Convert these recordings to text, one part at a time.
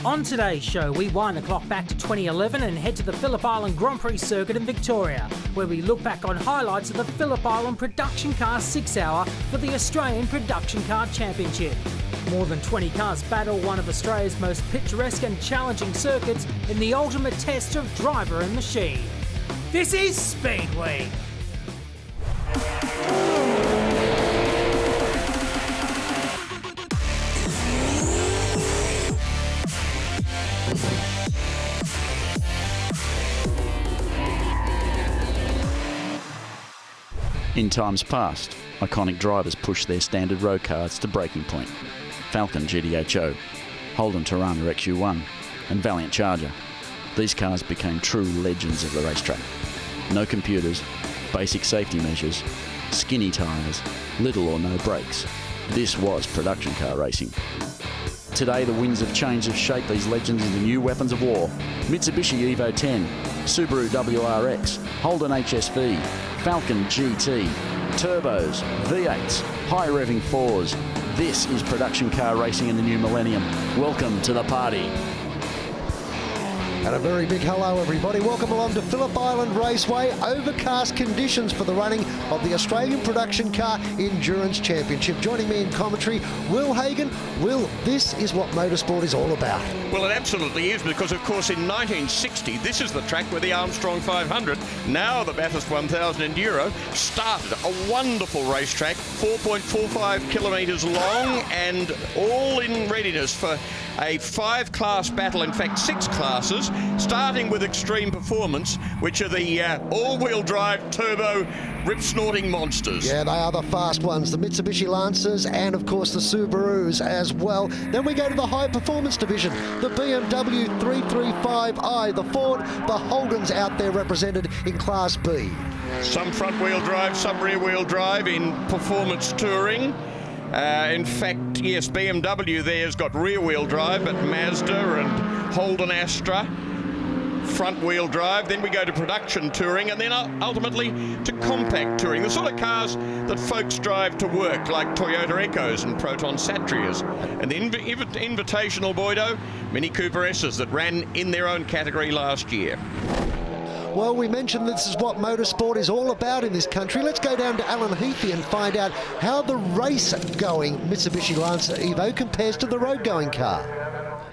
On today's show, we wind the clock back to 2011 and head to the Phillip Island Grand Prix circuit in Victoria, where we look back on highlights of the Phillip Island Production Car 6-hour for the Australian Production Car Championship. More than 20 cars battle one of Australia's most picturesque and challenging circuits in the ultimate test of driver and machine. This is Speedweek. In times past, iconic drivers pushed their standard road cars to breaking point. Falcon GTHO, Holden Torana XU1 and Valiant Charger. These cars became true legends of the racetrack. No computers, basic safety measures, skinny tyres, little or no brakes. This was production car racing. Today the winds of change have shaped these legends into new weapons of war. Mitsubishi Evo 10, Subaru WRX, Holden HSV, Falcon GT, turbos, V8s, high revving 4s. This is production car racing in the new millennium. Welcome to the party. And a very big hello everybody. Welcome along to Phillip Island Raceway. Overcast conditions for the running of the Australian Production Car Endurance Championship. Joining me in commentary, Will Hagan. Will, this is what motorsport is all about. Well, it absolutely is, because of course in 1960 this is the track where the Armstrong 500, now the Bathurst 1000 Enduro, started. A wonderful racetrack, 4.45 kilometres long and all in readiness for a 5-class battle, in fact 6 classes, starting with Extreme Performance, which are the all-wheel drive turbo rip-snorting monsters. Yeah, they are the fast ones, the Mitsubishi Lancers and of course the Subarus as well. Then we go to the high performance division, the BMW 335i, the Ford, the Holdens out there represented in Class B. Some front-wheel drive, some rear-wheel drive in performance touring. In fact, yes, BMW there's got rear-wheel drive, but Mazda and Holden Astra, front-wheel drive. Then we go to production touring, and then ultimately to compact touring, the sort of cars that folks drive to work, like Toyota Echoes and Proton Satrias. And the invitational, Boydo, Mini Cooper S's that ran in their own category last year. Well, we mentioned this is what motorsport is all about in this country. Let's go down to Alan Heathy and find out how the race-going Mitsubishi Lancer Evo compares to the road-going car.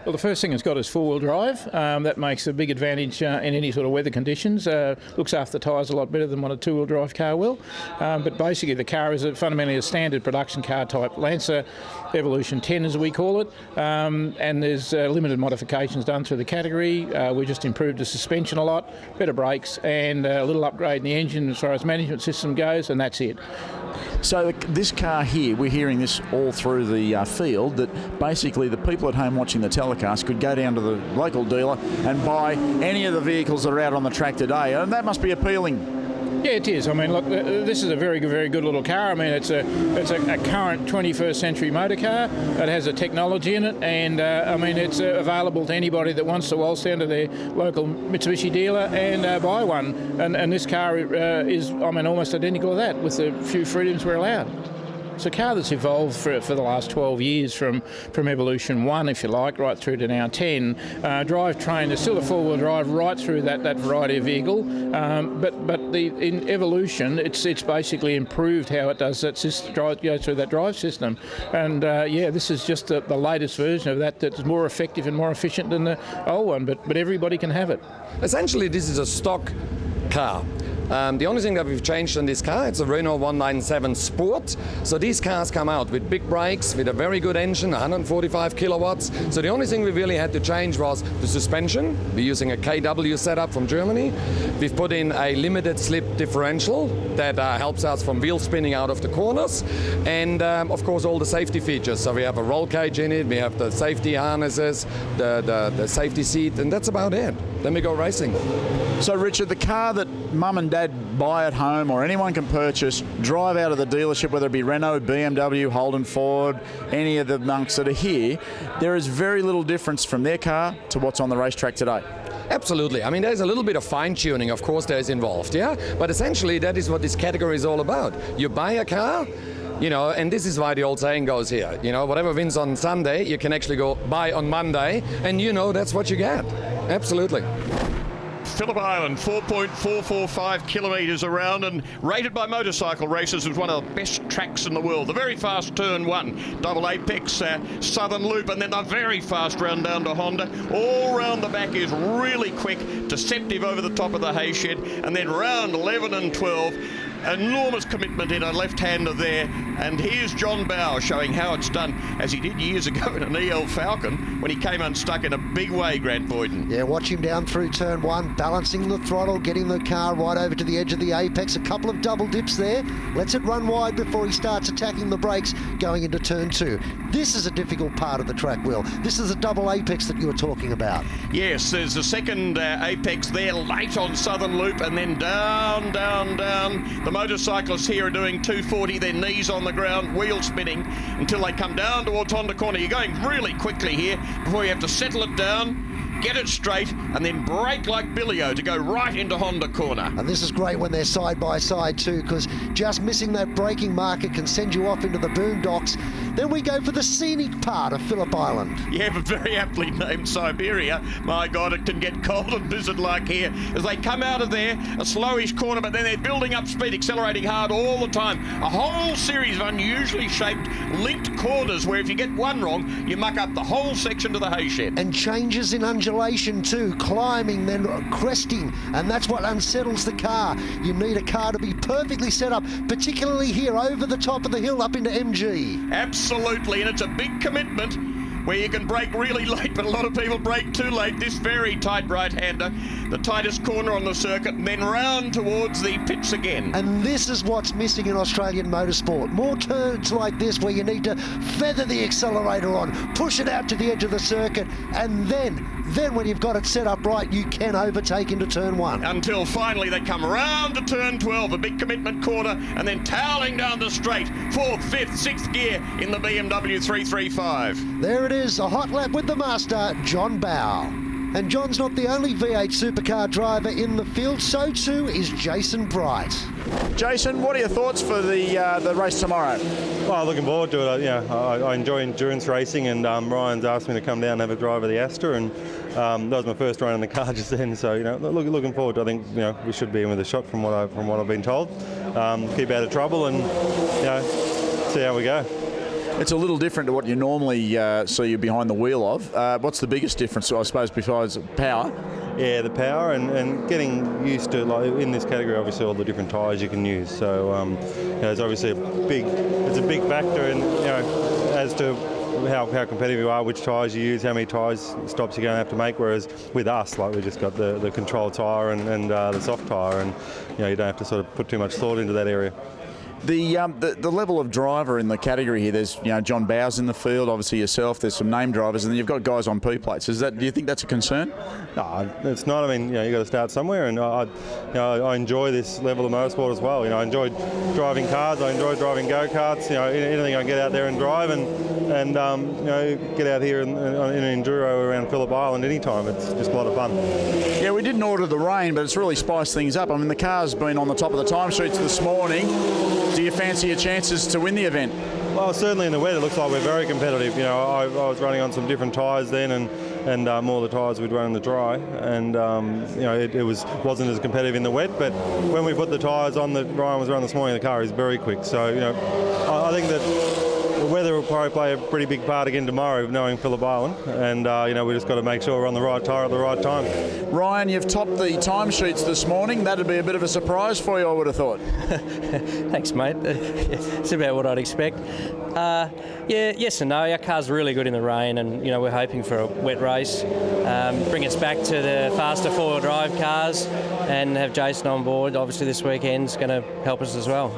Well, the first thing it's got is four-wheel drive. That makes a big advantage in any sort of weather conditions. Looks after the tyres a lot better than what a two-wheel drive car will. But basically the car is fundamentally a standard production car type Lancer Evolution 10 as we call it. And there's limited modifications done through the category. We just improved the suspension a lot, better brakes and a little upgrade in the engine as far as management system goes, and that's it. So this car here, we're hearing this all through the field, that basically the people at home watching the telecast could go down to the local dealer and buy any of the vehicles that are out on the track today, and that must be appealing. Yeah, it is. I mean, look, this is a very good little car. I mean, it's a current 21st century motor car. It has a technology in it, and I mean, it's available to anybody that wants to waltz down to their local Mitsubishi dealer and buy one. And this car is, I mean, almost identical to that, with the few freedoms we're allowed. It's a car that's evolved for the last 12 years from Evolution 1, if you like, right through to now 10. Drivetrain is still a four-wheel drive right through that variety of vehicle, but in Evolution, it's basically improved how it does that goes through that drive system. And yeah, this is just the latest version of that's more effective and more efficient than the old one, but everybody can have it. Essentially, this is a stock car. The only thing that we've changed in this car, it's a Renault 197 Sport. So these cars come out with big brakes, with a very good engine, 145 kilowatts. So the only thing we really had to change was the suspension. We're using a KW setup from Germany. We've put in a limited slip differential that helps us from wheel spinning out of the corners. And of course all the safety features. So we have a roll cage in it, we have the safety harnesses, the safety seat, and that's about it. Then we go racing. So Richard, the car that mum and dad buy at home or anyone can purchase, drive out of the dealership, whether it be Renault, BMW, Holden, Ford, any of the monks that are here, there is very little difference from their car to what's on the racetrack today. Absolutely. I mean, there's a little bit of fine-tuning, of course, there's involved, yeah? But essentially, that is what this category is all about. You buy a car, You know, and this is why the old saying goes here. You know, whatever wins on Sunday, you can actually go buy on Monday, and you know that's what you get. Absolutely. Phillip Island, 4.445 kilometres around, and rated by motorcycle racers as one of the best tracks in the world. The very fast turn one, double apex, southern loop, and then a very fast round down to Honda. All round the back is really quick, deceptive over the top of the hay shed, and then round 11 and 12. Enormous commitment in a left-hander there, and here's John Bow showing how it's done, as he did years ago in an EL Falcon when he came unstuck in a big way, Grant Boyden. Yeah, watch him down through turn one, balancing the throttle, getting the car right over to the edge of the apex. A couple of double dips there, lets it run wide before he starts attacking the brakes going into turn two. This is a difficult part of the track, Will. This is a double apex that you were talking about. Yes, there's a second apex there late on southern loop, and then down, down, down. The motorcyclists here are doing 240, their knees on the ground, wheel spinning until they come down towards Honda Corner. You're going really quickly here before you have to settle it down, get it straight, and then brake like Billy-O to go right into Honda Corner. And this is great when they're side by side too, because just missing that braking marker can send you off into the boondocks. Then we go for the scenic part of Phillip Island. Yeah, but very aptly named Siberia. My God, it can get cold and blizzard-like here as they come out of there, a slowish corner, but then they're building up speed, accelerating hard all the time. A whole series of unusually shaped linked corners where if you get one wrong, you muck up the whole section to the hay shed. And changes in undulation too, climbing, then cresting, and that's what unsettles the car. You need a car to be perfectly set up, particularly here over the top of the hill up into MG. Absolutely, and it's a big commitment where you can brake really late, but a lot of people brake too late. This very tight right-hander, the tightest corner on the circuit, and then round towards the pits again. And this is what's missing in Australian motorsport. More turns like this where you need to feather the accelerator on, push it out to the edge of the circuit, and then when you've got it set up right, you can overtake into turn one. Until finally they come round to turn 12, a big commitment corner, and then toweling down the straight, 4th, 5th, 6th gear in the BMW 335. There it is, a hot lap with the master, John Bow. And John's not the only V8 supercar driver in the field, so too is Jason Bright. Jason, what are your thoughts for the race tomorrow? Well, looking forward to it. I enjoy endurance racing, and Ryan's asked me to come down and have a drive of the Astra, and that was my first run in the car just then. So looking forward to. I think we should be in with a shot from what I've been told. Keep out of trouble, and see how we go. It's a little different to what you normally see you behind the wheel of. What's the biggest difference, I suppose, besides power? Yeah, the power and getting used to, like in this category, obviously all the different tyres you can use. So it's obviously a big factor in as to how competitive you are, which tyres you use, how many tyres stops you're going to have to make. Whereas with us, like we just got the control tyre and the soft tyre, and you don't have to sort of put too much thought into that area. The level of driver in the category here, there's John Bowes in the field, obviously yourself, there's some name drivers, and then you've got guys on P plates. Do you think that's a concern? No, it's not. I mean, you got to start somewhere, and I enjoy this level of motorsport as well. I enjoy driving cars, I enjoy driving go-karts, anything I can get out there and drive, and get out here in an enduro around Phillip Island anytime. It's just a lot of fun. Yeah, we didn't order the rain, but it's really spiced things up. I mean, the car's been on the top of the timesheets this morning. Do you fancy your chances to win the event? Well, certainly in the wet, it looks like we're very competitive. I was running on some different tyres then, and more of the tyres we'd run in the dry, and it wasn't as competitive in the wet. But when we put the tyres on that Ryan was running this morning, the car is very quick. So I think that the weather will probably play a pretty big part again tomorrow, knowing Phillip Island, and we just got to make sure we're on the right tyre at the right time. Ryan, you've topped the timesheets this morning. That'd be a bit of a surprise for you, I would have thought. Thanks, mate. It's about what I'd expect. Yes and no. Our car's really good in the rain, and we're hoping for a wet race. Bring us back to the faster four-wheel drive cars, and have Jason on board. Obviously, this weekend's going to help us as well.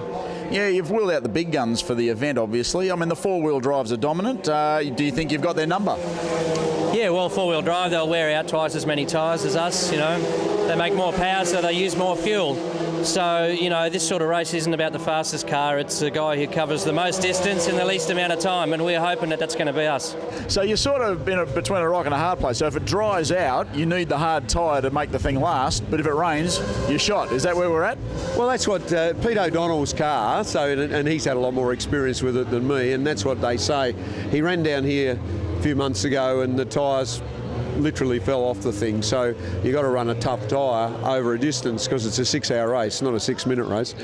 Yeah, you've wheeled out the big guns for the event, obviously. I mean, the four-wheel drives are dominant. Do you think you've got their number? Yeah, Yeah, well, four-wheel drive, they'll wear out twice as many tyres as us, you know. They make more power, so they use more fuel. So, you know, this sort of race isn't about the fastest car. It's the guy who covers the most distance in the least amount of time, and we're hoping that that's going to be us. So you're sort of between a rock and a hard place. So if it dries out, you need the hard tyre to make the thing last, but if it rains, you're shot. Is that where we're at? Well, that's what Pete O'Donnell's car, and he's had a lot more experience with it than me, and that's what they say. He ran down here a few months ago and the tyres literally fell off the thing, so you got to run a tough tyre over a distance because it's a 6-hour race, not a 6-minute race.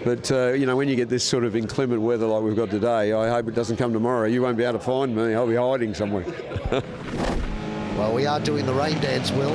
But you know, when you get this sort of inclement weather like we've got today, I hope it doesn't come tomorrow. You won't be able to find me. I'll be hiding somewhere. Well, we are doing the rain dance, Will.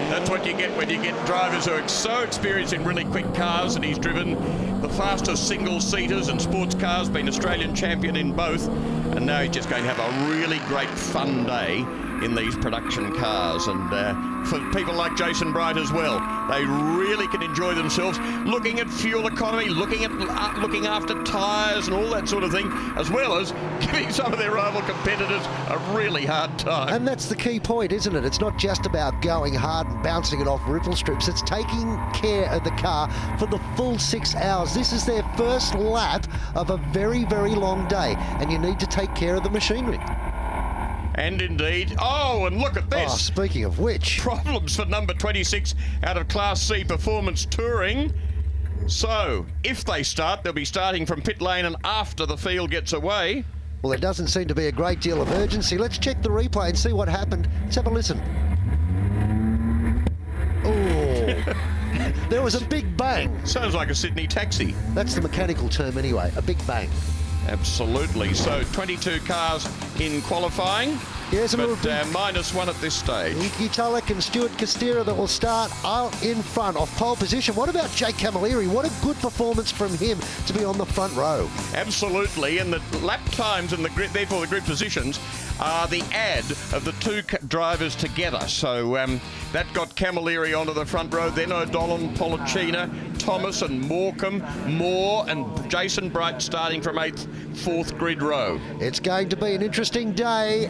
That's what you get when you get drivers who are so experienced in really quick cars, and he's driven the fastest single-seaters and sports cars, been Australian champion in both, and now he's just going to have a really great fun day in these production cars. And for people like Jason Bright as well, they really can enjoy themselves looking at fuel economy, looking after tyres and all that sort of thing, as well as giving some of their rival competitors a really hard time. And that's the key point, isn't it? It's not just about going hard and bouncing it off ripple strips. It's taking care of the car for the full 6 hours. This is their first lap of a very, very long day, and you need to take care of the machinery. And indeed, oh, and look at this. Oh, speaking of which. Problems for number 26 out of Class C Performance Touring. So, if they start, they'll be starting from pit lane and after the field gets away. Well, there doesn't seem to be a great deal of urgency. Let's check the replay and see what happened. Let's have a listen. Oh, there was a big bang. Sounds like a Sydney taxi. That's the mechanical term anyway, a big bang. Absolutely. So 22 cars in qualifying, yes, but -1 at this stage. Nicky Tulloch and Stuart Costera that will start out in front off pole position. What about Jake Camilleri? What a good performance from him to be on the front row. Absolutely, and the lap times and therefore the grid positions are the add of the two drivers together. So that got Camilleri onto the front row, then O'Donnell, Policina, Thomas and Morecambe, Moore and Jason Bright starting from 8th, 4th grid row. It's going to be an interesting day.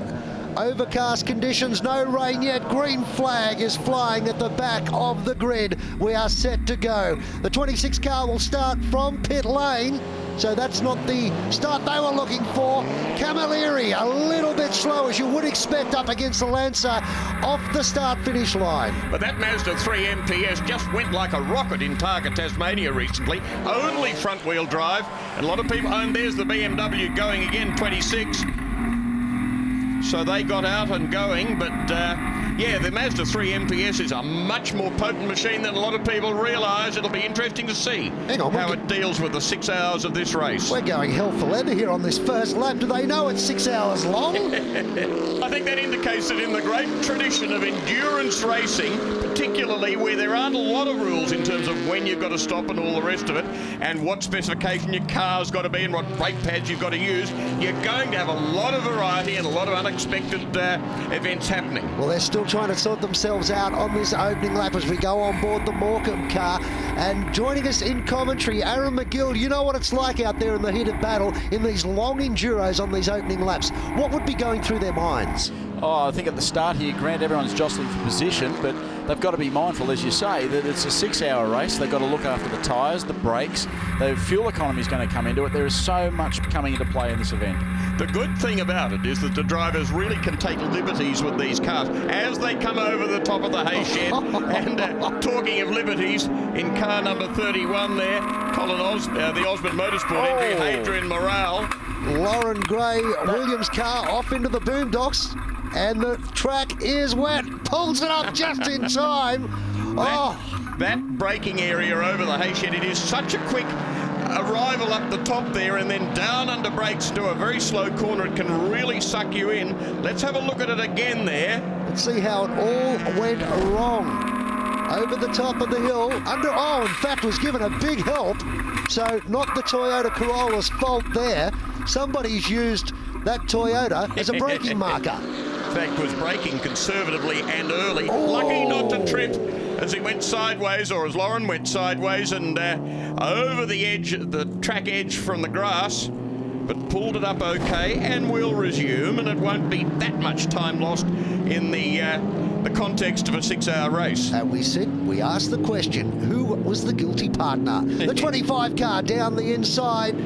Overcast conditions, no rain yet. Green flag is flying at the back of the grid. We are set to go. The 26 car will start from pit lane. So that's not the start they were looking for. Camilleri a little bit slow, as you would expect, up against the Lancer off the start-finish line. But that Mazda 3 MPS just went like a rocket in Targa, Tasmania recently. Only front-wheel drive. And a lot of people, and there's the BMW going again, 26. So they got out and going, but yeah, the Mazda 3 MPS is a much more potent machine than a lot of people realise. It'll be interesting to see how it deals with the 6 hours of this race. We're going hell for leather here on this first lap. Do they know it's 6 hours long? I think that indicates that in the great tradition of endurance racing, particularly where there aren't a lot of rules in terms of when you've got to stop and all the rest of it, and what specification your car's got to be and what brake pads you've got to use, you're going to have a lot of variety and a lot of unexpected events happening. Well, they're still trying to sort themselves out on this opening lap as we go on board the Morecambe car. And joining us in commentary, Aaron McGill. You know what it's like out there in the heat of battle in these long enduros on these opening laps. What would be going through their minds? Oh, I think at the start here, Grant, everyone's jostling for position, but they've got to be mindful, as you say, that it's a 6-hour race. They've got to look after the tyres, the brakes. The fuel economy is going to come into it. There is so much coming into play in this event. The good thing about it is that the drivers really can take liberties with these cars as they come over the top of the hay shed. And talking of liberties, in car number 31 there, the Osmond Motorsport entry, Adrian Morale. Lauren Gray, Williams' car off into the boondocks, and the track is wet. Pulls it up just in time. That braking area over the hay shed, it is such a quick arrival up the top there and then down under brakes to a very slow corner. It can really suck you in. Let's have a look at it again there. Let's see how it all went wrong. Over the top of the hill, in fact, was given a big help. So not the Toyota Corolla's fault there. Somebody's used that Toyota as a braking marker. In fact, was braking conservatively and early. Lucky not to trip as he went sideways, or as Lauren went sideways, and over the edge, the track edge from the grass. but pulled it up okay and will resume, and it won't be that much time lost in the context of a 6-hour race. We asked the question, who was the guilty partner? The 25 car down the inside.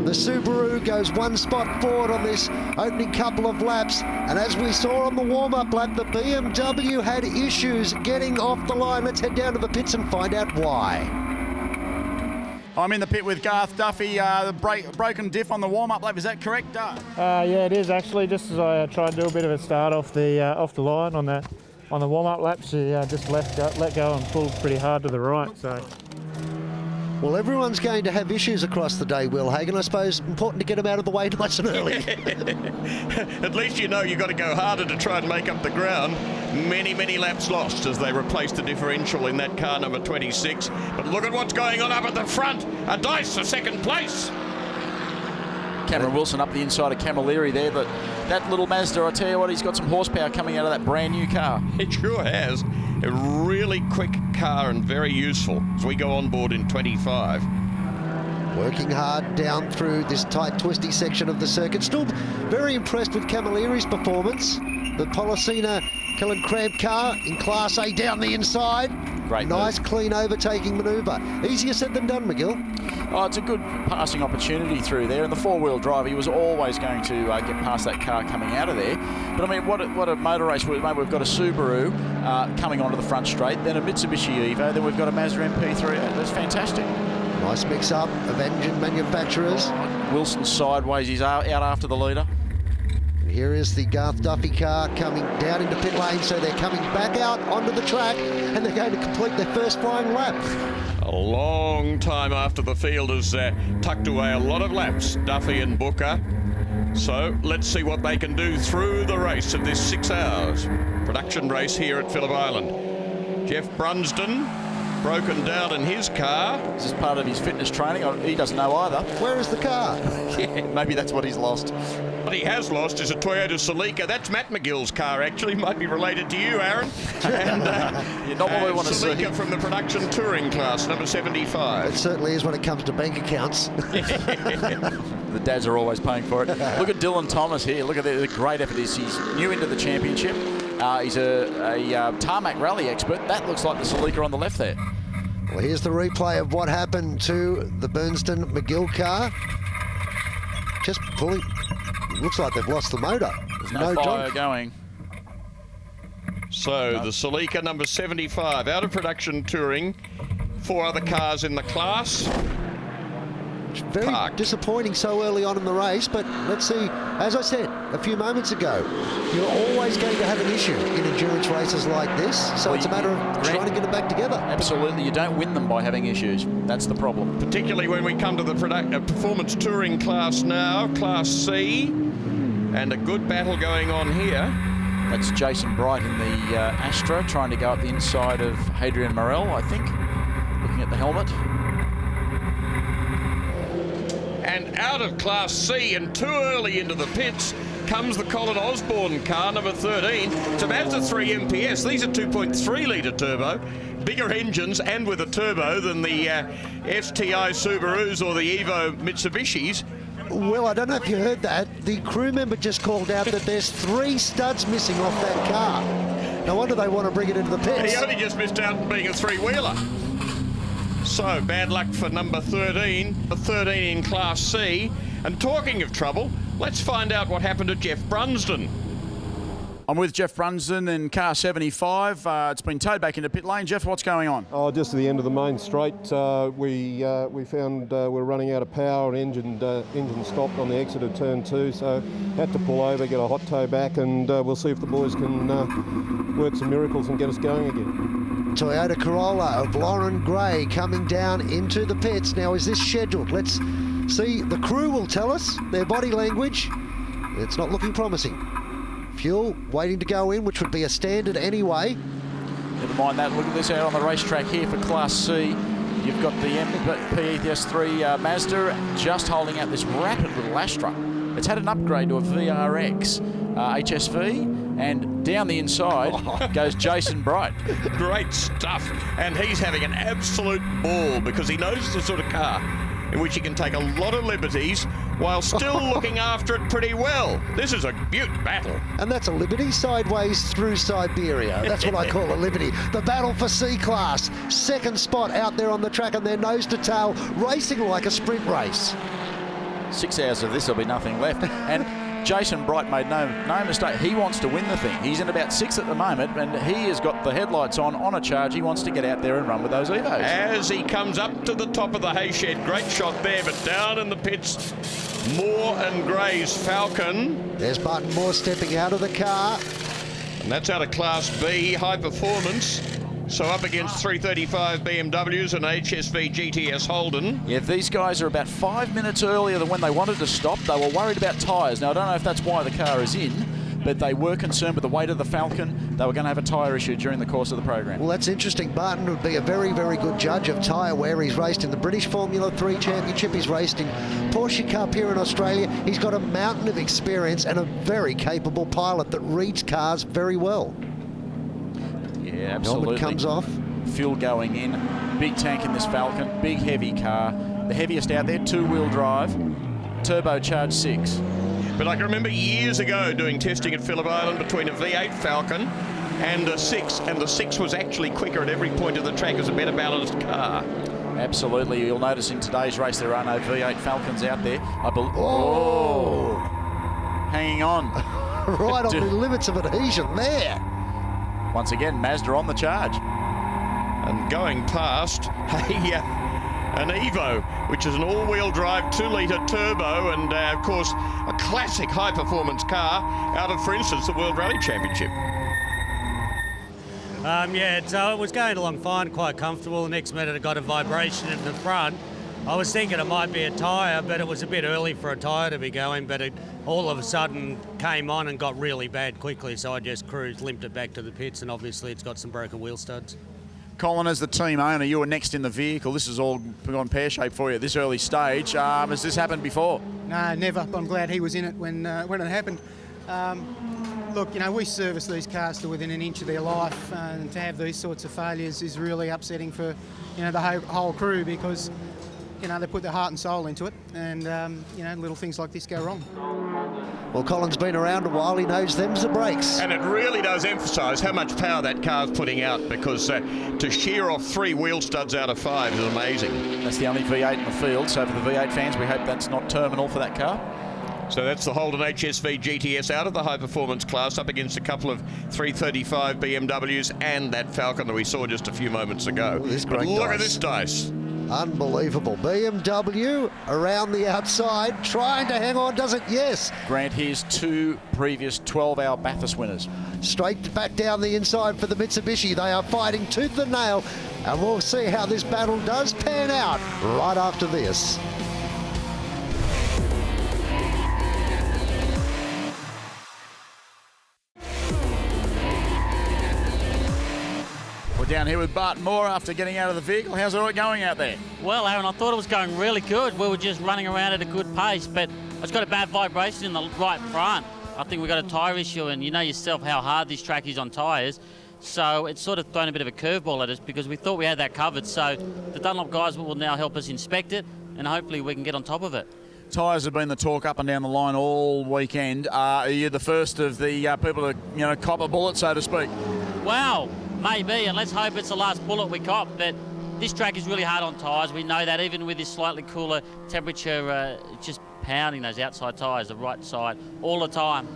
The Subaru goes one spot forward on this opening couple of laps, and as we saw on the warm-up lap, the BMW had issues getting off the line. Let's head down to the pits and find out why. I'm in the pit with Garth Duffy. The broken diff on the warm-up lap, is that correct, Garth? Yeah, it is actually. Just as I tried to do a bit of a start off the line on the warm-up lap, she just let go and pulled pretty hard to the right. So. Well, everyone's going to have issues across the day, Will Hagan. I suppose important to get them out of the way nice and early. At least you know you've got to go harder to try and make up the ground. Many laps lost as they replace the differential in that car number 26. But look at what's going on up at the front. A dice for second place. Cameron Wilson up the inside of Camilleri there. That little Mazda, I tell you what, he's got some horsepower coming out of that brand new car. It sure has. A really quick car and very useful as we go on board in 25. Working hard down through this tight, twisty section of the circuit. Still very impressed with Camilleri's performance. The Policina Kellen Cramp car in Class A down the inside. Great nice, move. Clean overtaking manoeuvre. Easier said than done, McGill. Oh, it's a good passing opportunity through there. And the four-wheel drive, he was always going to get past that car coming out of there. But, I mean, what a motor race. We've got a Subaru coming onto the front straight, then a Mitsubishi Evo, then we've got a Mazda MP3. That's fantastic. Nice mix-up of engine manufacturers. Wilson sideways. He's out after the leader. And here is the Garth Duffy car coming down into pit lane, so they're coming back out onto the track, and they're going to complete their first flying lap. A long time after the field has tucked away a lot of laps, Duffy and Booker. So let's see what they can do through the race of this 6 hours production race here at Phillip Island. Jeff Brunsden broken down in his car. This is part of his fitness training. He doesn't know either. Where is the car? Yeah, maybe that's what he's lost. What he has lost is a Toyota Celica. That's Matt McGill's car, actually. Might be related to you, Aaron. And You're not what we want to see. Celica from the production touring class, number 75. It certainly is when it comes to bank accounts. The dads are always paying for it. Look at Dylan Thomas here. Look at the great effort. He's new into the championship. He's a tarmac rally expert. That looks like the Celica on the left there. Well, here's the replay of what happened to the Burnston McGill car. Just pulling. It looks like they've lost the motor. There's no fire going. So the Celica number 75 out of production touring. 4 other cars in the class. Very Parked. disappointing so early on in the race, but let's see. As I said a few moments ago, you're always going to have an issue in endurance races like this, so it's a matter of trying to get it back together. Absolutely, you don't win them by having issues. That's the problem. Particularly when we come to the performance touring class now, Class C, and a good battle going on here. That's Jason Bright in the Astra trying to go up the inside of Hadrian Morel, I think, looking at the helmet. And out of Class C and too early into the pits comes the Colin Osborne car, number 13. It's a Mazda 3 MPS. These are 2.3 litre turbo, bigger engines and with a turbo than the STI Subarus or the Evo Mitsubishis. Well, I don't know if you heard that. The crew member just called out that there's 3 studs missing off that car. No wonder they want to bring it into the pits. He only just missed out on being a 3-wheeler. So, bad luck for number 13, 13 in Class C. And talking of trouble, let's find out what happened to Jeff Brunsden. I'm with Jeff Brunsden in car 75. It's been towed back into pit lane. Jeff, what's going on? Oh, just at the end of the main straight, we found we're running out of power and engine stopped on the exit of turn 2, so had to pull over, get a hot tow back, and we'll see if the boys can work some miracles and get us going again. Toyota Corolla of Lauren Gray coming down into the pits. Now, is this scheduled? Let's see. The crew will tell us their body language. It's not looking promising. Fuel waiting to go in, which would be a standard anyway. Never mind that. Look at this out on the racetrack here for Class C. You've got the MP ETS3 Mazda just holding out this rapid little Astra. It's had an upgrade to a VRX HSV. And down the inside goes Jason Bright. Great stuff. And he's having an absolute ball because he knows the sort of car in which he can take a lot of liberties while still looking after it pretty well. This is a beaut battle. And that's a Liberty sideways through Siberia. That's what I call a Liberty. The battle for C-Class. Second spot out there on the track, and they're nose to tail, racing like a sprint race. 6 hours of this, there'll be nothing left. And Jason Bright made no mistake. He wants to win the thing. He's in about 6th at the moment, and he has got the headlights on a charge. He wants to get out there and run with those Evos. As he comes up to the top of the hay shed, great shot there, but down in the pits, Moore and Gray's Falcon. There's Barton Moore stepping out of the car. And that's out of Class B, high performance. So up against 335 BMWs and HSV GTS Holden. Yeah, these guys are about 5 minutes earlier than when they wanted to stop. They were worried about tyres. Now, I don't know if that's why the car is in, but they were concerned with the weight of the Falcon. They were going to have a tyre issue during the course of the program. Well, that's interesting. Barton would be a very, very good judge of tyre wear. He's raced in the British Formula 3 Championship. He's raced in Porsche Cup here in Australia. He's got a mountain of experience and a very capable pilot that reads cars very well. Yeah, absolutely. Helmet comes off. Fuel going in. Big tank in this Falcon. Big, heavy car. The heaviest out there, 2-wheel drive. Turbocharged 6. But I can remember years ago doing testing at Phillip Island between a V8 Falcon and a 6, and the 6 was actually quicker at every point of the track. It was a better balanced car. Absolutely. You'll notice in today's race there are no V8 Falcons out there. Hanging on. Right on the limits of adhesion there. Once again, Mazda on the charge. And going past an Evo, which is an all-wheel drive 2-litre turbo, and of course a classic high-performance car out of, for instance, the World Rally Championship. So it was going along fine, quite comfortable. The next minute it got a vibration in the front. I was thinking it might be a tyre, but it was a bit early for a tyre to be going, but it all of a sudden came on and got really bad quickly, so I just limped it back to the pits, and obviously it's got some broken wheel studs. Colin, as the team owner, you were next in the vehicle. This has all gone pear-shaped for you at this early stage. Has this happened before? No, never. But I'm glad he was in it when it happened. Look, we service these cars to within an inch of their life, and to have these sorts of failures is really upsetting for, the whole crew, because, they put their heart and soul into it, and, little things like this go wrong. Well, Colin's been around a while. He knows them's the brakes. And it really does emphasise how much power that car's putting out, because to shear off 3 wheel studs out of 5 is amazing. That's the only V8 in the field, so for the V8 fans, we hope that's not terminal for that car. So that's the Holden HSV GTS out of the high-performance class, up against a couple of 335 BMWs and that Falcon that we saw just a few moments ago. Ooh, this but great look dice. at this dice. Unbelievable. BMW around the outside, trying to hang on, does it? Yes. Grant, here's 2 previous 12-hour Bathurst winners. Straight back down the inside for the Mitsubishi. They are fighting tooth and nail, and we'll see how this battle does pan out right after this. We're down here with Barton Moore after getting out of the vehicle. How's it all going out there? Well, Aaron, I thought it was going really good. We were just running around at a good pace, but it's got a bad vibration in the right front. I think we've got a tyre issue, and you know yourself how hard this track is on tyres. So it's sort of thrown a bit of a curveball at us, because we thought we had that covered. So the Dunlop guys will now help us inspect it, and hopefully we can get on top of it. Tyres have been the talk up and down the line all weekend. Are you the first of the people to, cop a bullet, so to speak? Wow, maybe, and let's hope it's the last bullet we cop. But this track is really hard on tyres. We know that, even with this slightly cooler temperature, it's just pounding those outside tyres, the right side, all the time.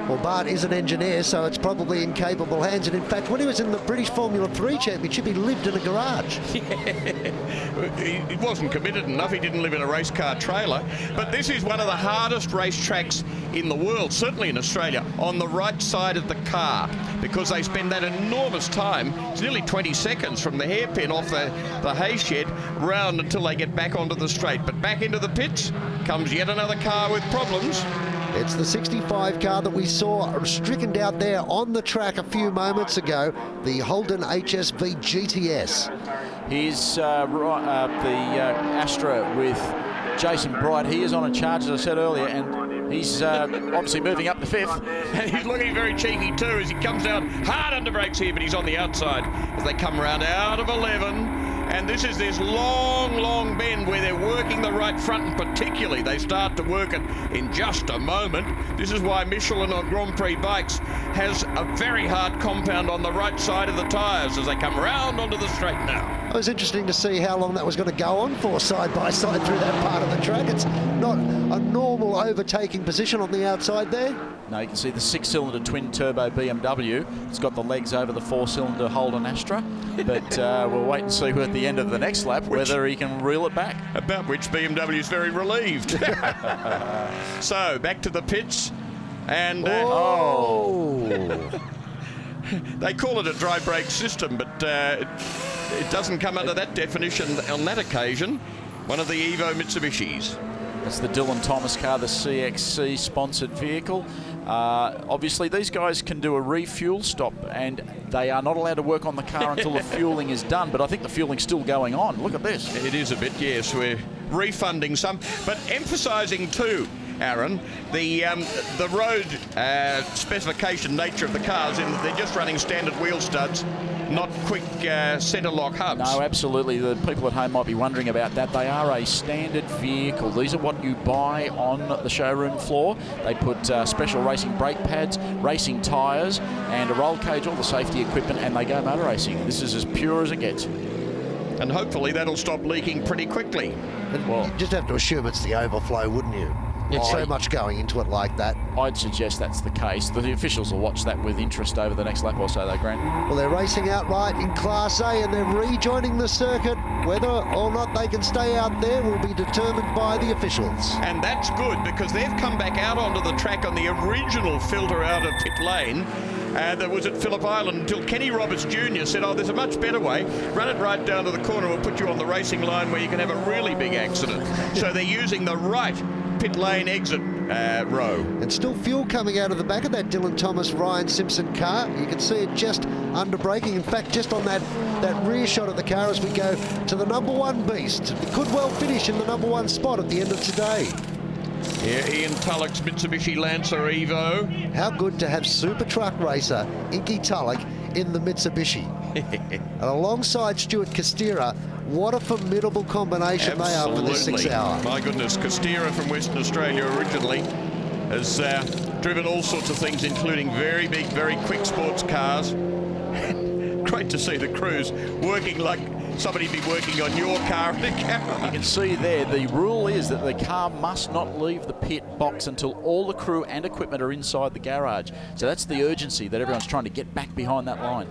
Well, Bart is an engineer, so it's probably in capable hands. And in fact, when he was in the British Formula 3 Championship, he lived in a garage. He wasn't committed enough. He didn't live in a race car trailer. But this is one of the hardest race tracks in the world, certainly in Australia, on the right side of the car, because they spend that enormous time. It's nearly 20 seconds from the hairpin off the hay shed round until they get back onto the straight. But back into the pits comes yet another car with problems. It's the 65 car that we saw stricken out there on the track a few moments ago, the Holden HSV GTS. Here's the Astra with Jason Bright. He is on a charge, as I said earlier, and he's obviously moving up to 5th. And he's looking very cheeky too as he comes down hard under brakes here, but he's on the outside as they come around out of 11. And this is this long bend where they're working the right front, and particularly they start to work it in just a moment. This is why Michelin on Grand Prix bikes has a very hard compound on the right side of the tyres as they come round onto the straight now. It was interesting to see how long that was going to go on for side by side through that part of the track. It's not a normal overtaking position on the outside there. No, you can see the 6-cylinder twin-turbo BMW. It's got the legs over the 4-cylinder Holden Astra. But we'll wait and see at the end of the next lap whether he can reel it back. About which BMW is very relieved. So, back to the pits. And... they call it a dry brake system, but it doesn't come under that definition on that occasion. One of the Evo Mitsubishis. That's the Dylan Thomas car, the CXC sponsored vehicle. Obviously, these guys can do a refuel stop, and they are not allowed to work on the car until the fueling is done. But I think the fueling's still going on. Look at this. It is a bit, yes. We're refunding some, but emphasising too, Aaron, the road specification nature of the cars, in that they're just running standard wheel studs, not quick centre lock hubs. No, absolutely. The people at home might be wondering about that. They are a standard vehicle. These are what you buy on the showroom floor. They put special racing brake pads, racing tyres, and a roll cage, all the safety equipment, and they go motor racing. This is as pure as it gets. And hopefully that'll stop leaking pretty quickly. Well, you just have to assume it's the overflow, wouldn't you? It's so much going into it like that. I'd suggest that's the case. The officials will watch that with interest over the next lap or so, though, Grant. Well, they're racing outright in Class A and they're rejoining the circuit. Whether or not they can stay out there will be determined by the officials. And that's good, because they've come back out onto the track on the original filter out of pit lane that was at Phillip Island, until Kenny Roberts Jr. said, oh, there's a much better way. Run it right down to the corner. We'll put you on the racing line where you can have a really big accident. So they're using the right pit lane exit row. And still fuel coming out of the back of that Dylan Thomas Ryan Simpson car. You can see it just under braking. In fact, just on that rear shot of the car as we go to the #1 beast. It could well finish in the #1 spot at the end of today. Yeah, Ian Tulloch's Mitsubishi Lancer Evo. How good to have super truck racer Inky Tulloch in the Mitsubishi. And alongside Stuart Costera, what a formidable combination they are for this 6 hour. My goodness, Costera from Western Australia originally has driven all sorts of things, including very big, very quick sports cars. Great to see the crews working like somebody'd be working on your car in a camera. You can see there, the rule is that the car must not leave the pit box until all the crew and equipment are inside the garage. So that's the urgency that everyone's trying to get back behind that line.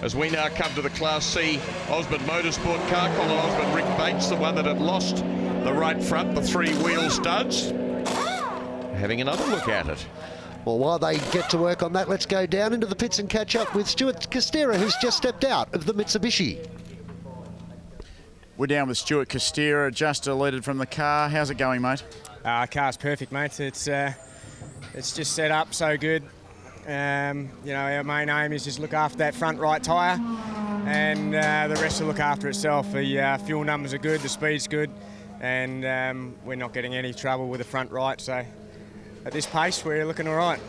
As we now come to the Class C Osborne Motorsport car, Colin Osborne, Rick Bates, the one that had lost the right front, the 3-wheel studs. Having another look at it. Well, while they get to work on that, let's go down into the pits and catch up with Stuart Costera, who's just stepped out of the Mitsubishi. We're down with Stuart Costera, just deleted from the car. How's it going, mate? Car's perfect, mate. It's just set up so good. You know, our main aim is just look after that front right tyre, and the rest will look after itself. The fuel numbers are good, the speed's good, and we're not getting any trouble with the front right. So at this pace, we're looking all right.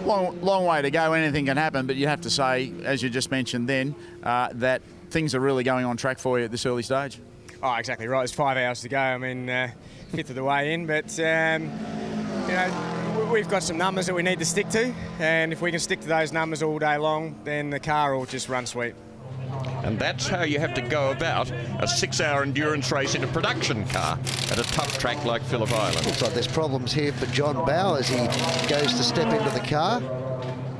Long way to go. Anything can happen, but you have to say, as you just mentioned then, that things are really going on track for you at this early stage. Oh, exactly right. There's 5 hours to go. I mean, fifth of the way in, but you know, we've got some numbers that we need to stick to, and if we can stick to those numbers all day long, then the car will just run sweet. And that's how you have to go about a 6-hour endurance race in a production car at a tough track like Phillip Island. Looks like there's problems here for John Bowe as he goes to step into the car.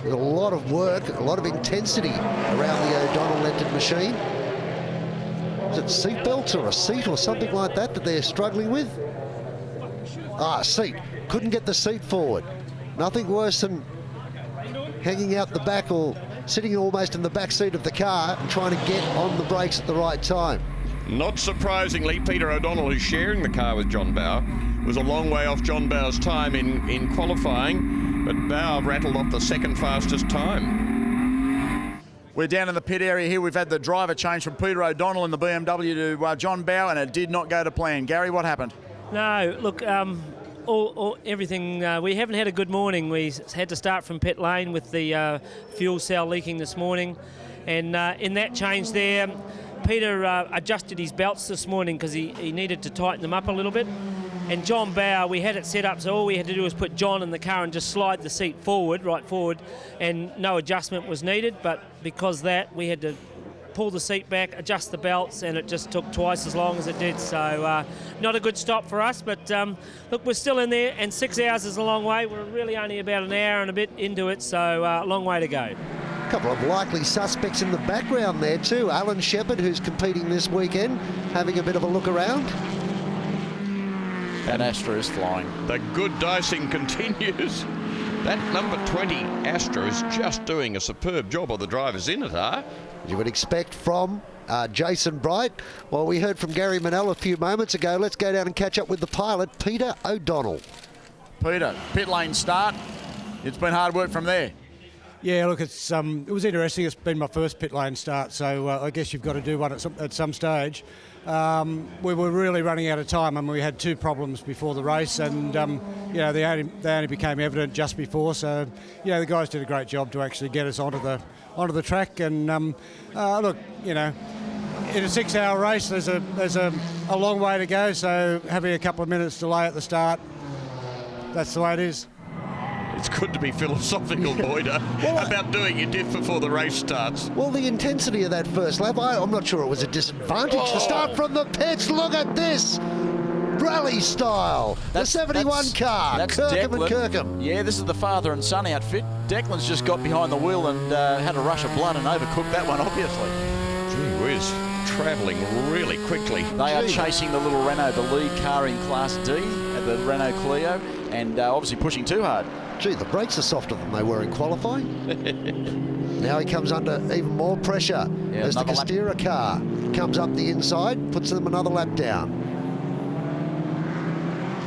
There's a lot of work, a lot of intensity around the O'Donnell-entered machine. Is it seat belts or a seat or something like that that they're struggling with? Ah, seat. Couldn't get the seat forward. Nothing worse than hanging out the back or sitting almost in the back seat of the car and trying to get on the brakes at the right time. Not surprisingly, Peter O'Donnell, who's sharing the car with John Bowe, was a long way off John Bowe's time in qualifying, but Bowe rattled off the second fastest time. We're down in the pit area here. We've had the driver change from Peter O'Donnell in the BMW to John Bowe, and it did not go to plan. Gary, what happened? No, look, everything, we haven't had a good morning. We had to start from pit lane with the fuel cell leaking this morning, and in that change there, Peter adjusted his belts this morning because he needed to tighten them up a little bit. And John Bauer, we had it set up so all we had to do was put John in the car and just slide the seat forward, right forward, and no adjustment was needed. But because of that, we had to pull the seat back, adjust the belts, and it just took twice as long as it did. So not a good stop for us, but look, we're still in there, and 6 hours is a long way. We're really only about an hour and a bit into it, so a long way to go. A couple of likely suspects in the background there too. Alan Shepherd, who's competing this weekend, having a bit of a look around. That Astra is flying. The good dicing continues. That number 20 Astra is just doing a superb job. Of the drivers in it are. You would expect from Jason Bright. Well, we heard from Gary Manell a few moments ago. Let's go down and catch up with the pilot, Peter O'Donnell. Peter, pit lane start. It's been hard work from there. Yeah, look, it was interesting. It's been my first pit lane start, so I guess you've got to do one at some stage. We were really running out of time, and we had two problems before the race, and they only became evident just before. So, the guys did a great job to actually get us onto the track. And look, in a 6-hour race, there's a long way to go. So having a couple of minutes delay at the start, that's the way it is. It's good to be philosophical, Boyder, about doing your diff before the race starts. Well, the intensity of that first lap, I'm not sure it was a disadvantage to start from the pits. Look at this! Rally style. The 71 car, That's Kirkham Declan. and Kirkham. Yeah, this is the father and son outfit. Declan's just got behind the wheel and had a rush of blood and overcooked that one, obviously. Gee whiz, travelling really quickly. They are chasing the little Renault, the lead car in Class D, the Renault Clio, and obviously pushing too hard. Gee, the brakes are softer than they were in qualifying. Now he comes under even more pressure as the Castera car comes up the inside, puts them another lap down.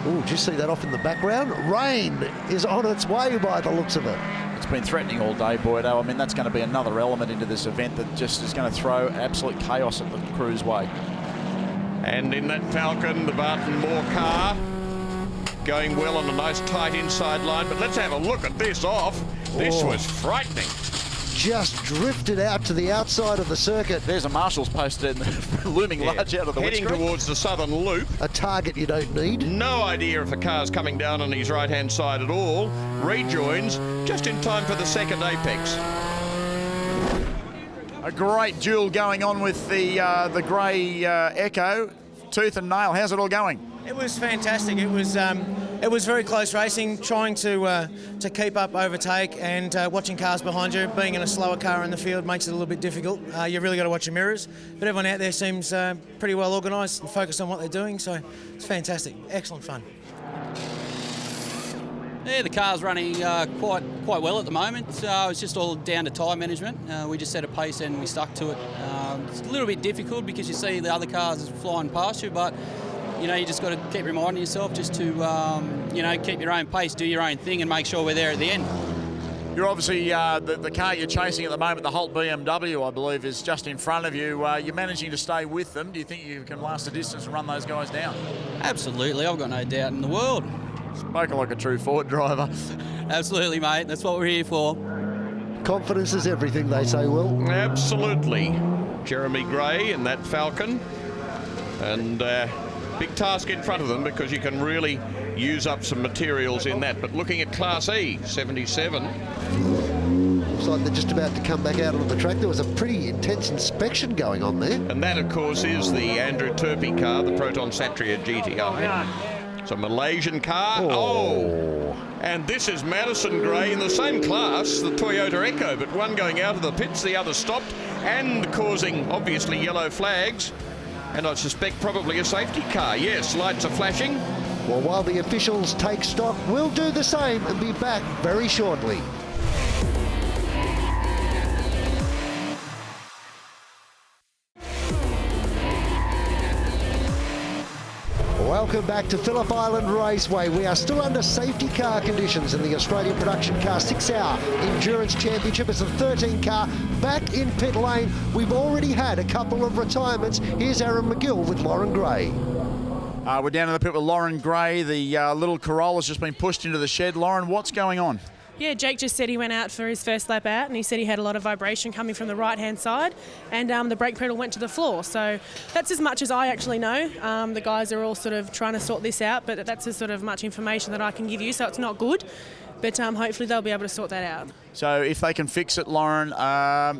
Oh, did you see that off in the background? Rain is on its way by the looks of it. It's been threatening all day, Boydo. I mean, that's going to be another element into this event that just is going to throw absolute chaos at the crew's way. And in that Falcon, the Barton Moore car, going well on a nice tight inside line, but let's have a look at this off. This was frightening. Just drifted out to the outside of the circuit. There's a marshal's post looming large out of the heading windscreen. towards the southern loop. A target you don't need. No idea if a car's coming down on his right-hand side at all. Rejoins just in time for the second apex. A great duel going on with the grey Echo. Tooth and nail. How's it all going? It was fantastic. It was very close racing, trying to keep up overtake, and watching cars behind you. Being in a slower car in the field makes it a little bit difficult. You really got to watch your mirrors. But everyone out there seems pretty well organised and focused on what they're doing, so it's fantastic. Excellent fun. Yeah, the car's running quite well at the moment. It's just all down to tyre management. We just set a pace and we stuck to it. It's a little bit difficult because you see the other cars flying past you, but you just got to keep reminding yourself just to keep your own pace, do your own thing, and make sure we're there at the end. You're obviously the car you're chasing at the moment, the Holt BMW, I believe, is just in front of you. You're managing to stay with them. Do you think you can last the distance and run those guys down? Absolutely, I've got no doubt in the world. Spoken like a true Ford driver. Absolutely, mate. That's what we're here for. Confidence is everything, they say, Will. Absolutely. Jeremy Gray in that Falcon. And big task in front of them because you can really use up some materials in that. But looking at Class E, 77. Looks like they're just about to come back out onto the track. There was a pretty intense inspection going on there. And that, of course, is the Andrew Turpie car, the Proton Satria GTI. It's a Malaysian car. Oh! And this is Madison Gray in the same class, the Toyota Echo, but one going out of the pits, the other stopped, and causing, obviously, yellow flags. And I suspect probably a safety car. Yes, lights are flashing. Well, while the officials take stock, we'll do the same and be back very shortly. Welcome back to Phillip Island Raceway. We are still under safety car conditions in the Australian Production Car 6-hour Endurance Championship. It's a 13 car back in pit lane. We've already had a couple of retirements. Here's Aaron McGill with Lauren Gray. We're down in the pit with Lauren Gray. The little Corolla's just been pushed into the shed. Lauren, what's going on? Yeah, Jake just said he went out for his first lap out and he said he had a lot of vibration coming from the right-hand side and the brake pedal went to the floor. So that's as much as I actually know. The guys are all sort of trying to sort this out, but that's as sort of much information that I can give you, so it's not good. But hopefully they'll be able to sort that out. So if they can fix it, Lauren,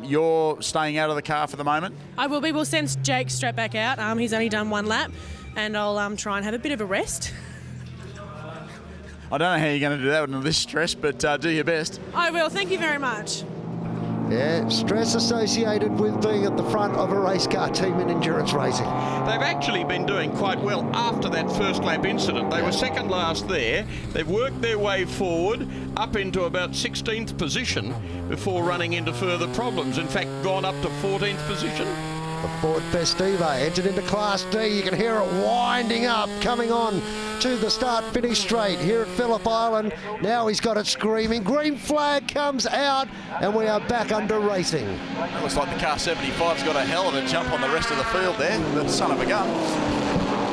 you're staying out of the car for the moment? I will be. We'll send Jake straight back out. He's only done one lap and I'll try and have a bit of a rest. I don't know how you're going to do that under this stress, but do your best. I will. Thank you very much. Yeah, stress associated with being at the front of a race car team in endurance racing. They've actually been doing quite well after that first lap incident. They were second last there. They've worked their way forward up into about 16th position before running into further problems. In fact, gone up to 14th position. The Ford Festiva entered into Class D. You can hear it winding up, coming on to the start-finish straight here at Phillip Island. Now he's got it screaming. Green flag comes out, and we are back under racing. It looks like the car 75's got a hell of a jump on the rest of the field there. The son of a gun.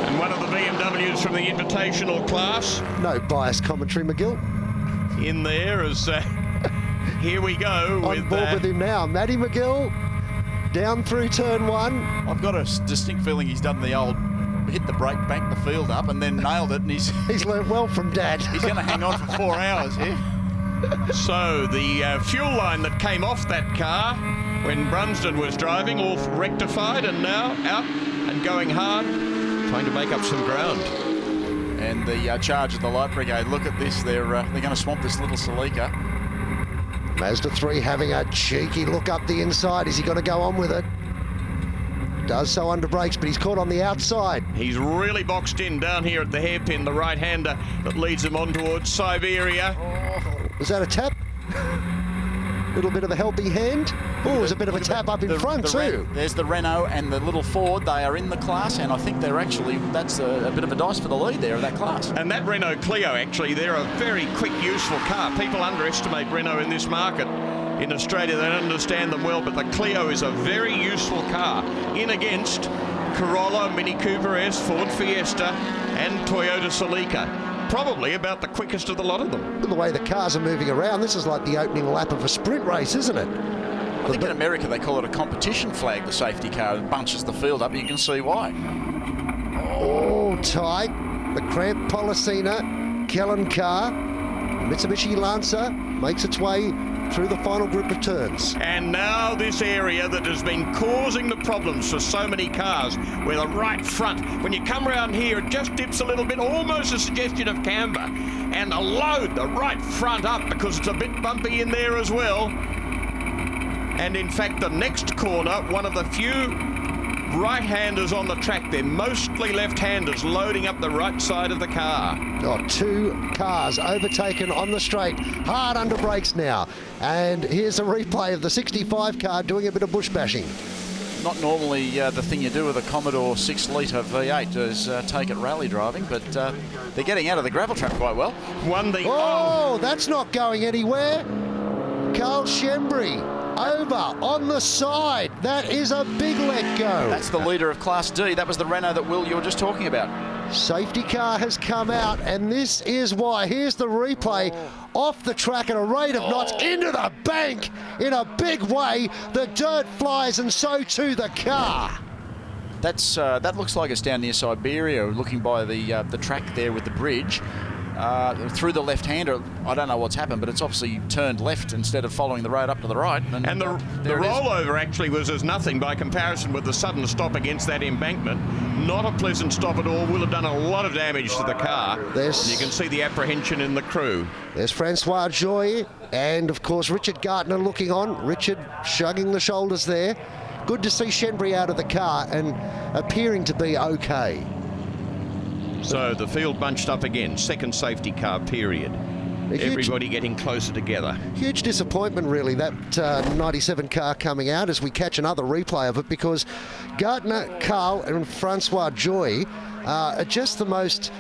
And one of the BMWs from the Invitational class. No bias commentary, McGill. In there as here we go. On board with him now, Matty McGill. Down through turn one. I've got a distinct feeling he's done the old hit the brake, banked the field up, and then nailed it. And he's learnt well from Dad. He's going to hang on for 4 hours here. So the fuel line that came off that car when Brunsden was driving, all rectified, and now out and going hard, trying to make up some ground. And the charge of the Light Brigade. Look at this. They're going to swamp this little Celica. Mazda 3 having a cheeky look up the inside. Is he going to go on with it? Does so under brakes, but he's caught on the outside. He's really boxed in down here at the hairpin, the right-hander that leads him on towards Siberia. Was that a tap? Little bit of a helping hand. Oh, there's a bit of a tap up in front too. There's the Renault and the little Ford. They are in the class, and I think they're actually, that's a bit of a dice for the lead there of that class. And that Renault Clio, actually, they're a very quick, useful car. People underestimate Renault in this market. In Australia, they don't understand them well, but the Clio is a very useful car. In against Corolla, Mini Cooper S, Ford Fiesta, and Toyota Celica. Probably about the quickest of the lot of them. The way the cars are moving around, this is like the opening lap of a sprint race, isn't it? I think in America they call it a competition flag, the safety car. It bunches the field up. You can see why. Oh, tight. The Cramp Policina, Kellen car, Mitsubishi Lancer makes its way through the final group of turns. And now this area that has been causing the problems for so many cars, where the right front, when you come around here, it just dips a little bit, almost a suggestion of camber, and a load the right front up because it's a bit bumpy in there as well. And in fact, the next corner, one of the few right-handers on the track. They're mostly left-handers loading up the right side of the car. Oh, 2 cars overtaken on the straight, hard under brakes now. And here's a replay of the 65 car doing a bit of bush bashing. Not normally the thing you do with a Commodore 6-litre V8 is take it rally driving, but they're getting out of the gravel trap quite well. Oh, that's not going anywhere. Carl Shembry over on the side. That is a big let go. That's the leader of Class D. That was the Renault that, Will, you were just talking about. Safety car has come out, and this is why. Here's the replay. Off the track at a rate of knots, into the bank in a big way. The dirt flies, and so too the car. That's that looks like it's down near Siberia, looking by the track there with the bridge. Through the left-hander, I don't know what's happened, but it's obviously turned left instead of following the road up to the right. And the rollover actually was as nothing by comparison with the sudden stop against that embankment. Not a pleasant stop at all. Will have done a lot of damage to the car. You can see the apprehension in the crew. There's Francois Joy and, of course, Richard Gartner looking on. Richard shrugging the shoulders there. Good to see Shenbury out of the car and appearing to be okay. So the field bunched up again, second safety car period. Everybody getting closer together. Huge disappointment, really, that 97 car coming out as we catch another replay of it, because Gartner, Carl and Francois Joy are just the most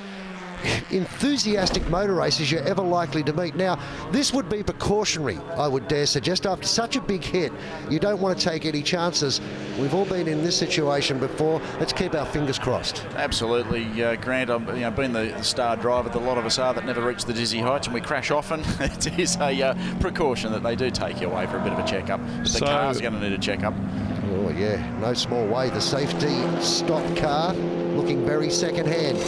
enthusiastic motor racers you're ever likely to meet. Now, this would be precautionary, I would dare suggest. After such a big hit, you don't want to take any chances. We've all been in this situation before. Let's keep our fingers crossed. Absolutely, Grant. I've been the star driver that a lot of us are that never reach the dizzy heights, and we crash often. It is a precaution that they do take you away for a bit of a checkup. But the car's going to need a checkup. Oh yeah, no small way. The safety stop car looking very second-hand.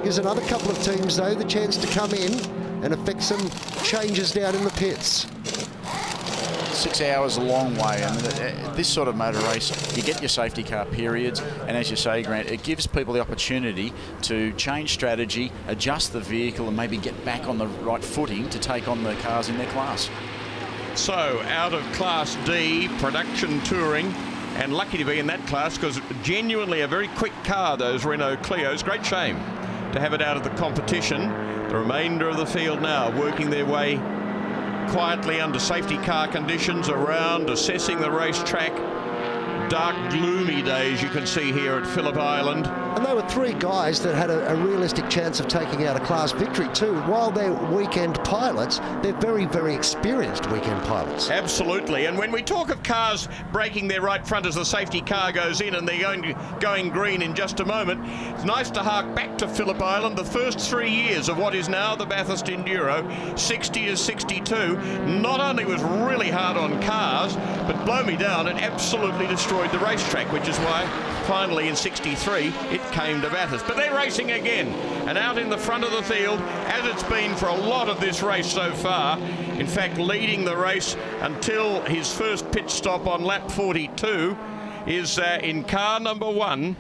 Gives another couple of teams, though, the chance to come in and effect some changes down in the pits. 6 hours a long way, and this sort of motor race, you get your safety car periods, and as you say, Grant, it gives people the opportunity to change strategy, adjust the vehicle, and maybe get back on the right footing to take on the cars in their class. So, out of Class D, production touring, and lucky to be in that class because genuinely a very quick car, those Renault Clios. Great shame to have it out of the competition. The remainder of the field now working their way quietly under safety car conditions around, assessing the racetrack. Dark, gloomy days you can see here at Phillip Island. And they were three guys that had a realistic chance of taking out a class victory too. While they're weekend pilots, they're very, very experienced weekend pilots. Absolutely. And when we talk of cars breaking their right front as the safety car goes in, and they're going green in just a moment, it's nice to hark back to Phillip Island. The first 3 years of what is now the Bathurst Enduro, 60 to 62, not only was really hard on cars, but blow me down, it absolutely destroyed the racetrack, which is why finally in 63 it came to Bathurst. But they're racing again, and out in the front of the field, as it's been for a lot of this race so far, in fact leading the race until his first pit stop on lap 42, is in car number 1,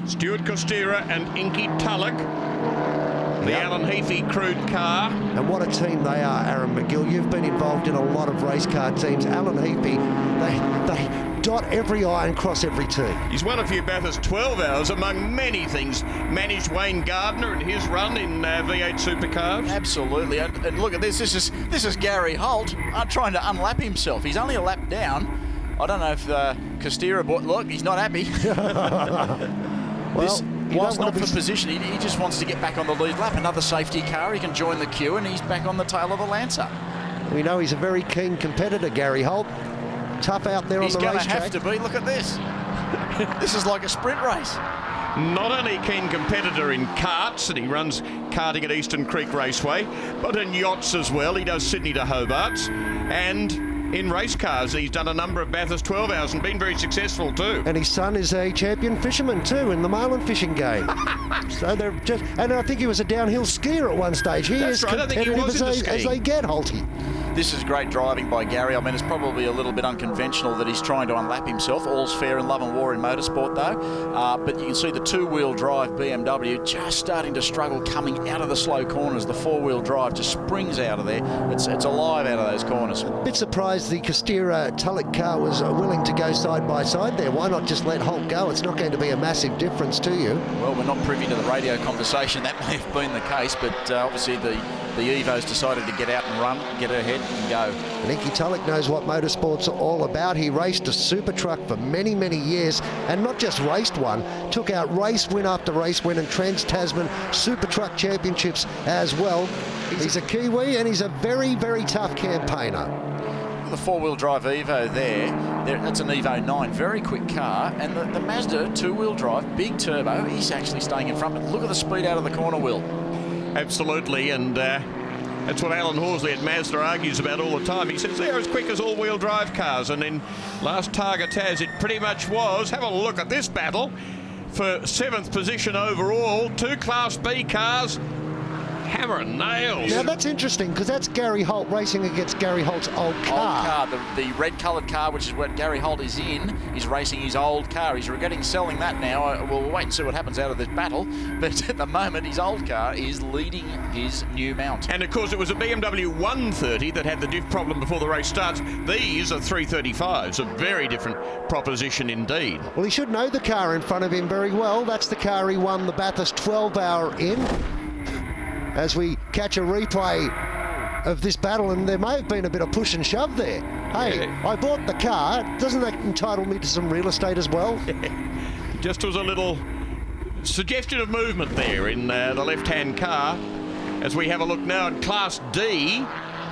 Stuart Costera and Inky Tulloch, the Alan Heafy crewed car. And what a team they are, Aaron McGill. You've been involved in a lot of race car teams. Alan Heafy, they dot every I and cross every T. He's won a few Bathurst 12 hours, among many things. Managed Wayne Gardner and his run in V8 supercars. Absolutely, and look at this. This is Gary Holt trying to unlap himself. He's only a lap down. I don't know if Costera bought. Look, he's not happy. Well, whilst not for position, he just wants to get back on the lead lap. Another safety car, he can join the queue, and he's back on the tail of the Lancer. We know he's a very keen competitor, Gary Holt. Tough out there on the racetrack. He's going to have to be. Look at this. This is like a sprint race. Not only a keen competitor in karts, and he runs karting at Eastern Creek Raceway, but in yachts as well. He does Sydney to Hobart's, and in race cars he's done a number of Bathurst 12 hours and been very successful too. And his son is a champion fisherman too in the marlin fishing game. So they're just, and I think he was a downhill skier at one stage. He That's is right, I think he competitive was as they get, Holty. This is great driving by Gary. I mean, it's probably a little bit unconventional that he's trying to unlap himself. All's fair in love and war in motorsport, though. But you can see the two-wheel drive BMW just starting to struggle coming out of the slow corners. The four-wheel drive just springs out of there. It's alive out of those corners. A bit surprised the Costera Tulloch car was willing to go side by side there. Why not just let Holt go? It's not going to be a massive difference to you. Well, we're not privy to the radio conversation. That may have been the case, but obviously the Evo's decided to get out and run, get ahead and go. And Inky Tulloch knows what motorsport's all about. He raced a super truck for many, many years, and not just raced one, took out race win after race win and Trans-Tasman super truck championships as well. He's a Kiwi and he's a very, very tough campaigner. The four-wheel drive Evo there, that's an Evo 9, very quick car, and the Mazda two-wheel drive, big turbo, he's actually staying in front, but look at the speed out of the corner, Will. Absolutely, and that's what Alan Horsley at Mazda argues about all the time. He says they're as quick as all-wheel drive cars, and in last Targa Taz it pretty much was. Have a look at this battle for 7th position overall. Two Class B cars, hammer and nails. Now that's interesting because that's Gary Holt racing against Gary Holt's old car. The red-coloured car, which is what Gary Holt is in, is racing his old car. He's regretting selling that now. We'll wait and see what happens out of this battle. But at the moment, his old car is leading his new mount. And of course, it was a BMW 130 that had the diff problem before the race starts. These are 335s, a very different proposition indeed. Well, he should know the car in front of him very well. That's the car he won the Bathurst 12-hour in. As we catch a replay of this battle, and there may have been a bit of push and shove there. Hey, yeah. I bought the car. Doesn't that entitle me to some real estate as well? Just was a little suggestion of movement there in the left-hand car as we have a look now in Class D.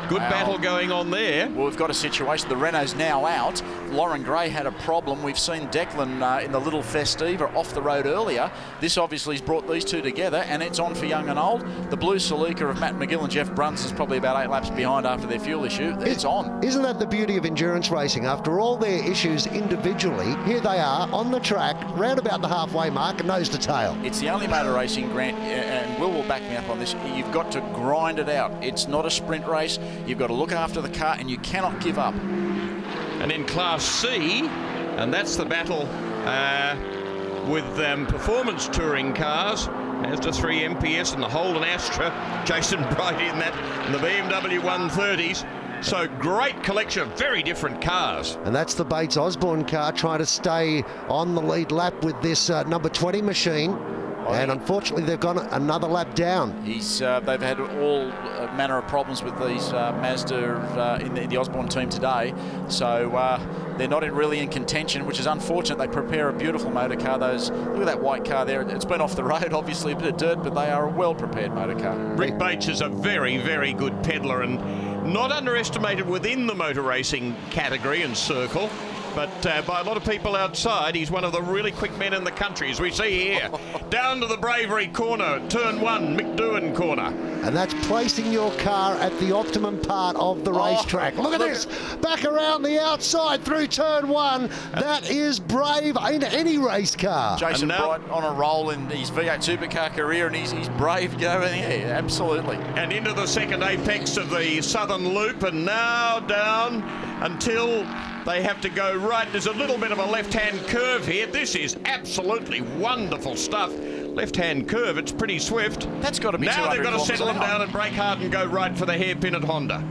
Good battle going on there. Well, we've got a situation. The Renault's now out. Lauren Gray had a problem. We've seen Declan in the little Festiva off the road earlier. This obviously has brought these two together, and it's on for young and old. The blue Celica of Matt McGill and Jeff Bruns is probably about 8 laps behind after their fuel issue. It's on. Isn't that the beauty of endurance racing? After all their issues individually, here they are on the track, round about the halfway mark, nose to tail. It's the only motor racing, Grant, and Will back me up on this. You've got to grind it out. It's not a sprint race. You've got to look after the car, and you cannot give up. And in Class C, and that's the battle with performance touring cars. Mazda 3 MPS and the Holden Astra. Jason Bright in that, and the BMW 130s. So great collection of very different cars. And that's the Bates Osborne car trying to stay on the lead lap with this number 20 machine. And unfortunately, they've gone another lap down. They've had all manner of problems with these Mazda in the Osborne team today. So they're not really in contention, which is unfortunate. They prepare a beautiful motor car. Look at that white car there. It's been off the road, obviously, a bit of dirt, but they are a well-prepared motor car. Rick Bates is a very, very good peddler and not underestimated within the motor racing category and circle. But by a lot of people outside, he's one of the really quick men in the country, as we see here. Down to the Bravery corner, turn 1, McDoohan corner. And that's placing your car at the optimum part of the racetrack. Look at this, back around the outside through turn 1. That is brave in any race car. Jason Bright on a roll in his V8 supercar career, and he's brave to go in there, absolutely. And into the second apex of the southern loop, and now down until they have to go right. There's a little bit of a left-hand curve here. This is absolutely wonderful stuff. Left-hand curve, it's pretty swift. That's got to be now they've got to settle them down and brake hard and go right for the hairpin at Honda.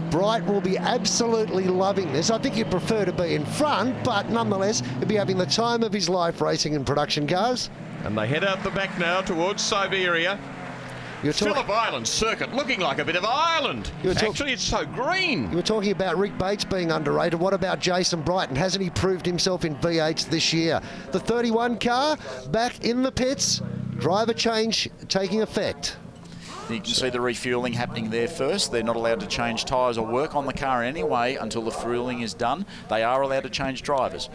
Bright will be absolutely loving this. I think he'd prefer to be in front, but nonetheless, he'll be having the time of his life racing in production cars. And they head out the back now towards Siberia. Phillip Island circuit, looking like a bit of Ireland. Actually, it's so green. You were talking about Rick Bates being underrated. What about Jason Bright? And hasn't he proved himself in V8s this year? The 31 car back in the pits. Driver change taking effect. You can see the refuelling happening there first. They're not allowed to change tyres or work on the car anyway until the fueling is done. They are allowed to change drivers.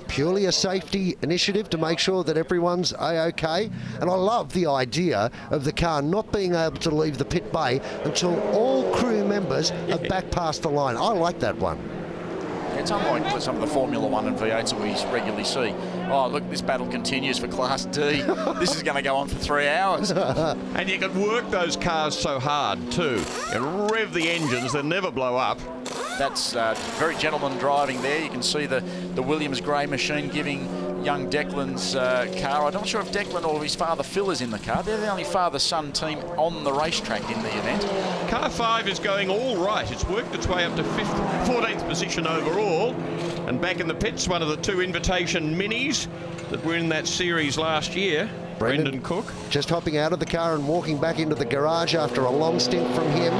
Purely a safety initiative to make sure that everyone's A-OK. And I love the idea of the car not being able to leave the pit bay until all crew members are back past the line. I like that one. It's unlike some of the Formula 1 and V8s that we regularly see. Oh, look, this battle continues for Class D. This is going to go on for 3 hours. And you can work those cars so hard, too. You rev the engines, they never blow up. That's very gentleman driving there. You can see the Williams grey machine giving young Declan's car. I'm not sure if Declan or his father Phil is in the car. They're the only father-son team on the racetrack in the event. Car 5 is going all right. It's worked its way up to 14th position overall. And back in the pits, one of the 2 invitation minis that were in that series last year. Brendan Cook. Just hopping out of the car and walking back into the garage after a long stint from him.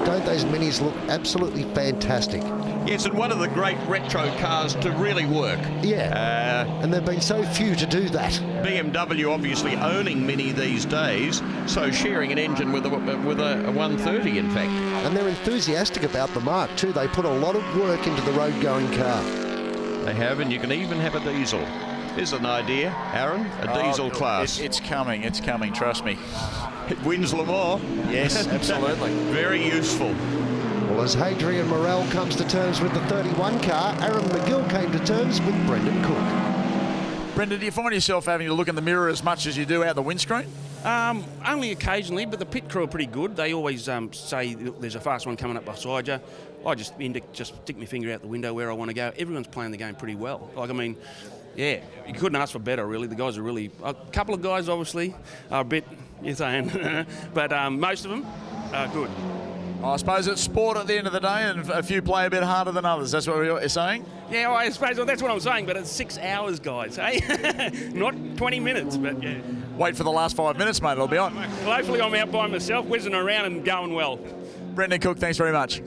Don't those minis look absolutely fantastic? Yes, and one of the great retro cars to really work. Yeah, and there've been so few to do that. BMW obviously owning Mini these days, so sharing an engine with a 130 in fact. And they're enthusiastic about the mark too. They put a lot of work into the road-going car. They have, and you can even have a diesel. Here's an idea, Aaron, a diesel class. It's coming, trust me. It wins Le Mans. Yes, absolutely. Very useful. Well, as Hadrian Morel comes to terms with the 31 car, Aaron McGill came to terms with Brendan Cook. Brendan, do you find yourself having to look in the mirror as much as you do out the windscreen? Only occasionally, but the pit crew are pretty good. They always say there's a fast one coming up beside you. I just stick my finger out the window where I want to go. Everyone's playing the game pretty well. Yeah, you couldn't ask for better, really. The guys are really... A couple of guys, obviously, are a bit, you're saying, but most of them are good. I suppose it's sport at the end of the day, and a few play a bit harder than others. That's what you're saying? Yeah, I suppose that's what I'm saying, but it's 6 hours, guys, eh? Not 20 minutes, but yeah. Wait for the last 5 minutes, mate. It'll be on. Well, hopefully I'm out by myself, whizzing around and going well. Brendan Cook, thanks very much.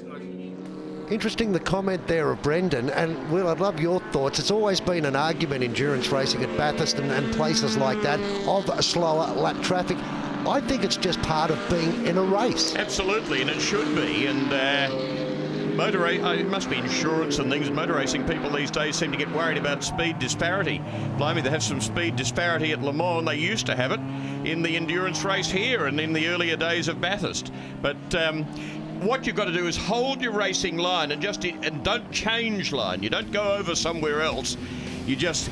Interesting the comment there of Brendan, and Will, I'd love your thoughts. It's always been an argument endurance racing at Bathurst and places like that of a slower lap traffic. I think it's just part of being in a race. Absolutely, and it should be. And it must be insurance and things. Motor racing people these days seem to get worried about speed disparity. Blimey, they have some speed disparity at Le Mans. They used to have it in the endurance race here and in the earlier days of Bathurst. But what you've got to do is hold your racing line and don't change line. You don't go over somewhere else. You just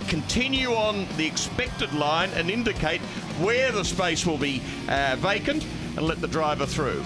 continue on the expected line and indicate where the space will be vacant and let the driver through.